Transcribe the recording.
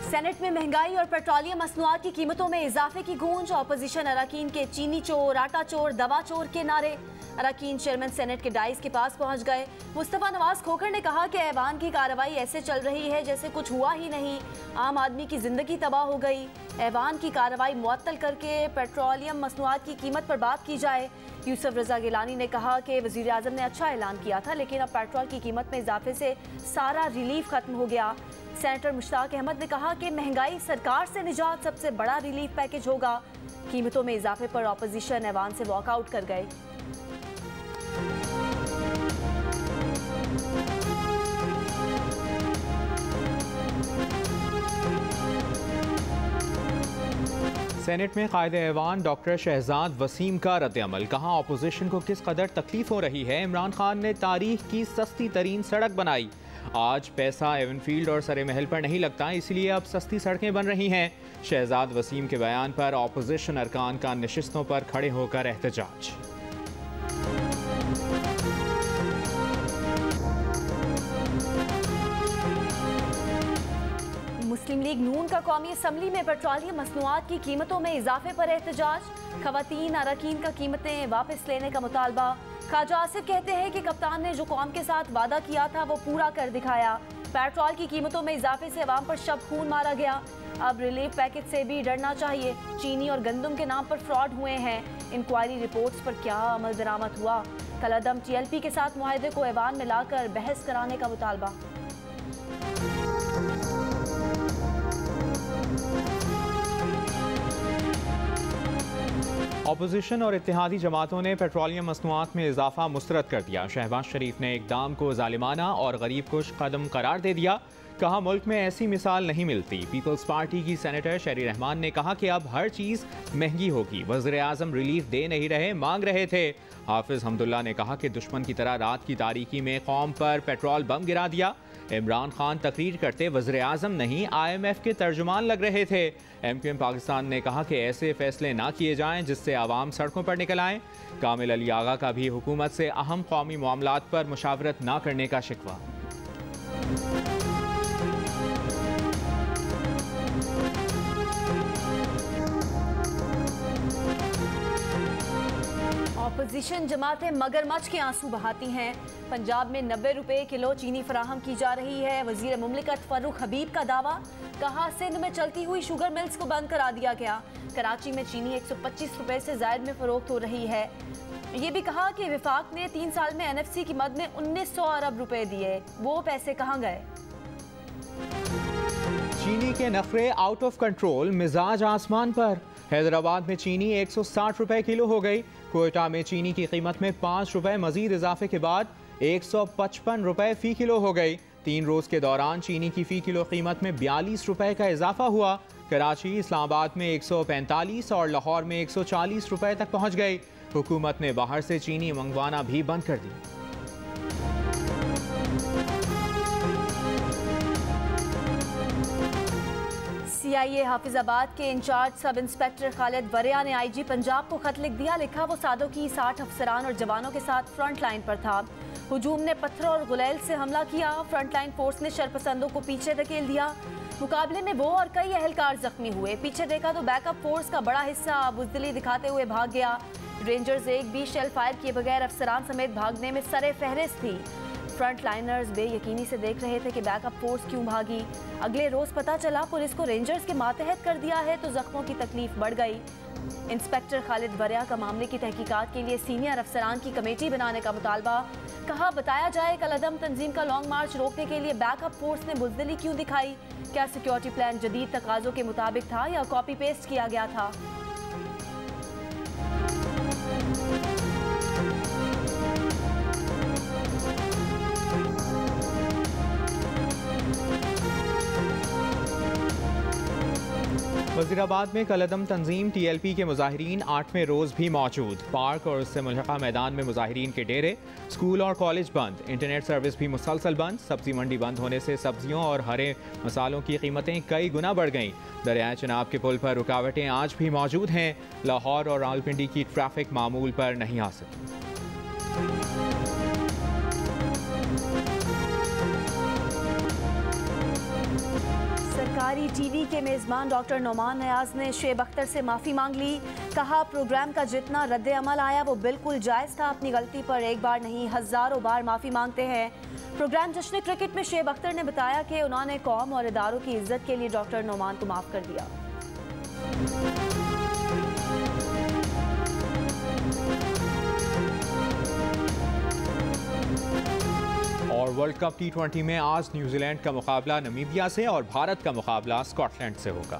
Senate में महंगाई और पेट्रोलियम मसनूआत की कीमतों में इजाफे की गूंज। अपोजिशन अरकान के चीनी चोर, आटा चोर, दवा चोर के नारे। अरकान चेयरमैन सेनेट के डाइस के पास पहुंच गए। मुस्तफा नवाज खोखर ने कहा कि ऐवान की कार्रवाई ऐसे चल रही है जैसे कुछ हुआ ही नहीं, आम आदमी की जिंदगी तबाह हो गई। ऐवान की कार्रवाई मुअत्तल करके पेट्रोलियम मसनूआत की कीमत पर बात की जाए। यूसुफ रजा गिलानी ने कहा कि वज़ीर आज़म ने अच्छा ऐलान किया था, लेकिन अब पेट्रोल की कीमत में इजाफे से सारा रिलीफ खत्म हो गया। सेनेटर मुश्ताक अहमद ने कहा कि महंगाई सरकार से निजात सबसे बड़ा रिलीफ पैकेज होगा। कीमतों में इजाफे पर अपोजिशन ऐवान से वॉकआउट कर गए। सेनेट में कायदे ऐवान डॉक्टर शहजाद वसीम का रद्द-ए-अमल। कहा अपोजिशन को किस कदर तकलीफ हो रही है। इमरान खान ने तारीख की सस्ती तरीन सड़क बनाई। आज पैसा एवनफील्ड और सरे महल पर नहीं लगता, इसलिए अब सस्ती सड़कें बन रही हैं। शहजाद वसीम के बयान पर अपोजिशन अरकान का नशिस्तों पर खड़े होकर एहतजाज। मुस्लिम लीग नून का कौमी असम्बली में पेट्रोलियम मसनूआत की कीमतों में इजाफे पर एहतजाज। खवातीन अरकान का कीमतें वापस लेने का मुतालबा। ख्वाजा आसिफ कहते हैं कि कप्तान ने जो कौम के साथ वादा किया था वो पूरा कर दिखाया। पेट्रोल की कीमतों में इजाफे से अवाम पर शब खून मारा गया। अब रिलीफ पैकेज से भी डरना चाहिए। चीनी और गंदम के नाम पर फ्रॉड हुए हैं। इंक्वायरी रिपोर्ट्स पर क्या अमल दरामद हुआ। कलअदम TLP के साथ मुआहदे को ऐवान में लाकर बहस कराने का मुतालबा। अपोजिशन और इत्तेहादी जमातों ने पेट्रोलियम मसनूआत में इजाफा मुस्तरद कर दिया। शहबाज शरीफ ने इक़दाम को जालिमाना और गरीब कुश कदम करार दे दिया। कहा मुल्क में ऐसी मिसाल नहीं मिलती। पीपल्स पार्टी की सेनेटर शेरी रहमान ने कहा कि अब हर चीज़ महंगी होगी। वज़ीर आज़म रिलीफ दे नहीं रहे, मांग रहे थे। हाफिज हमदुल्ला ने कहा कि दुश्मन की तरह रात की तारीकी में कौम पर पेट्रोल बम गिरा दिया। इमरान खान तकरीर करते वज़ीर आज़म नहीं IMF के तर्जुमान लग रहे थे। MQM पाकिस्तान ने कहा कि ऐसे फैसले ना किए जाएं जिससे आवाम सड़कों पर निकल आएँ। कामिल अली आगा का भी हुकूमत से अहम कौमी मामलात पर मुशावरत ना करने का शिकवा। अपोजिशन जमातें मगरमच्छ के आंसू बहाती हैं। पंजाब में 90 रुपए किलो चीनी फराहम की जा रही है। वजीर मुमलिकत फर्रुख हबीब का दावा। कहा सिंध में चलती हुई शुगर मिल्स को बंद करा दिया गया। कराची में चीनी 125 रुपए से जायद में फरोख्त हो रही है। ये भी कहा कि विफाक ने 3 साल में NFC की मद में 1900 अरब रुपए दिए, वो पैसे कहाँ गए। चीनी के नखरे आउट ऑफ कंट्रोल, मिजाज आसमान पर। हैदराबाद में चीनी 160 रुपए किलो हो गई। कोयटा में चीनी की कीमत में 5 रुपए मजीद इजाफे के बाद 155 रुपए फी किलो हो गई। 3 रोज के दौरान चीनी की फी किलो कीमत में 42 रुपए का इजाफा हुआ। कराची, इस्लामाबाद में 145 और लाहौर में 140 रुपए तक पहुंच गई। हुकूमत ने बाहर से चीनी मंगवाना भी बंद कर दी। CIA हाफिजाबाद के इंचार्ज सब इंस्पेक्टर खालिद वरिया ने IG पंजाब को खत लिख दिया। लिखा वो सादों की 60 अफसरान और जवानों के साथ फ्रंट लाइन पर था। हुजूम ने पत्थरों और गुलैल से हमला किया। फ्रंट लाइन फोर्स ने शरपसंदों को पीछे धकेल दिया। मुकाबले में वो और कई अहलकार जख्मी हुए। पीछे देखा तो बैकअप फोर्स का बड़ा हिस्सा बुजदिली दिखाते हुए भाग गया। रेंजर्स एक भी शेल फायर किए बगैर अफसरान समेत भागने में सरे फहरिस्त थी। फ्रंट लाइनर्स बेयकीनी से देख रहे थे कि बैकअप फोर्स क्यों भागी। अगले रोज पता चला पुलिस को रेंजर्स के मातहत कर दिया है तो जख्मों की तकलीफ बढ़ गई। इंस्पेक्टर खालिद वरिया का मामले की तहकीकात के लिए सीनियर अफसरान की कमेटी बनाने का मुतालबा। कहा बताया जाए कलअदम तंजीम का लॉन्ग मार्च रोकने के लिए बैकअप फोर्स ने बुजदिली क्यों दिखाई। क्या सिक्योरिटी प्लान जदीद तकाजों के मुताबिक था या कॉपी पेस्ट किया गया था। वज़ीराबाद में कलअदम तंजीम TLP के मुजाहिरीन 8वें रोज़ भी मौजूद। पार्क और उससे मुल्हिका मैदान में मुजाहिरीन के डेरे। स्कूल और कॉलेज बंद। इंटरनेट सर्विस भी मुसलसल बंद। सब्जी मंडी बंद होने से सब्जियों और हरे मसालों की कीमतें कई गुना बढ़ गईं। दरियाए चिनाब के पुल पर रुकावटें आज भी मौजूद हैं। लाहौर और रावलपिंडी की ट्रैफिक मामूल पर नहीं आ सकी। सरकारी टीवी के मेज़बान डॉक्टर नोमान नियाज ने शुएब अख्तर से माफ़ी मांग ली। कहा प्रोग्राम का जितना रद्द अमल आया वो बिल्कुल जायज़ था, अपनी गलती पर एक बार नहीं हज़ारों बार माफ़ी मांगते हैं। प्रोग्राम जश्न क्रिकेट में शुएब अख्तर ने बताया कि उन्होंने कौम और इदारों की इज्जत के लिए डॉक्टर नोमान को माफ़ कर दिया। और वर्ल्ड कप T20 में आज न्यूजीलैंड का मुकाबला नमीबिया से और भारत का मुकाबला स्कॉटलैंड से होगा।